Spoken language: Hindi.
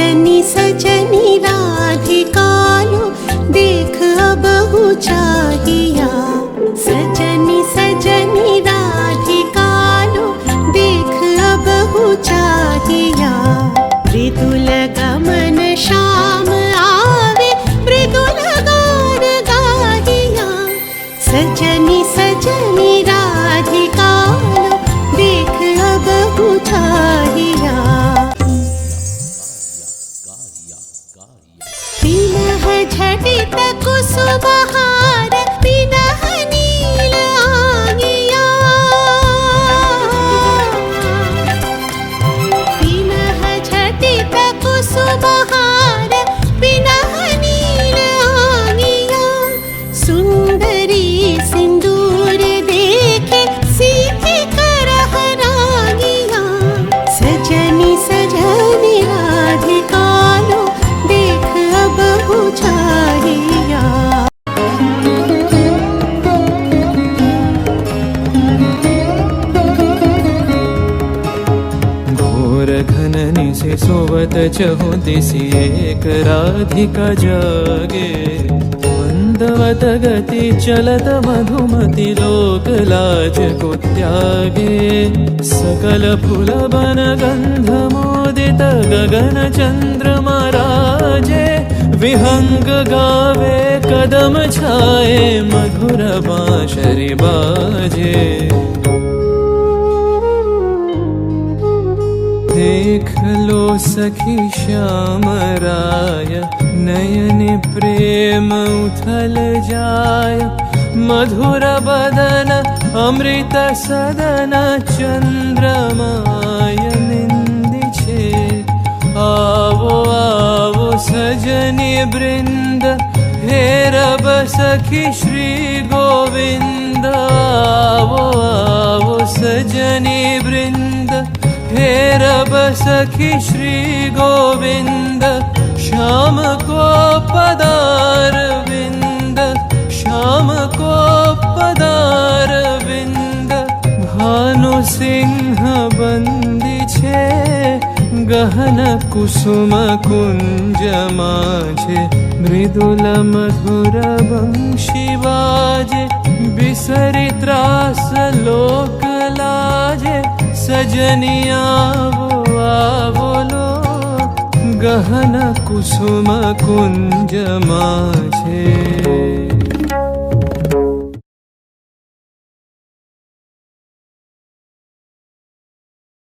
सजनी सजनी राधिकालो देख बहु चाहिया। सजनी सजनी राधिकालो देख बहु चाहिया। मृदुल गमन श्याम आवे मृदुल गान गाहिया। सजनी सजनी राधिकालो देख बहु चाहिया। पिनह झटित कुसुमहार पिनह नील आंगिया। पिनह झटित कुसुमहार पिनह नील आंगिया। सुंदरी सिंदूर देखे सीते करह रागिया। सजनी सजनी राधिकालो देख बहु चाहिया। घोर घननि से सोवत चहु दिसि एक राधिका जागे। मंदवत गति चलत मधुमति लोक लाज को त्यागे। सकल फूल बन गंध मोदित गगन चंद्रमा राजे। विहंग गावे कदम छाए मधुर बांशरी बाजे। देख लो सखी श्याम राय नयन प्रेम उथल जाय। मधुर बदन अमृत सदन चंद्रमाय निंदी छे। आवो आवो सजनी वृंद हेरब सखी श्री गोविंद। आवो आवो सजनी वृंद हेरब सखी श्री गोविंद। श्याम को पदार विंद श्याम को पदार विंद। भानु सिंह बंदी छे गहन कुसुम कुंज माझे। मृदुल मधुर वंशी बाजे बिसरि त्रास लोक लाजे। सजनी आवो आवो लो गहन कुसुम कुंज माझे।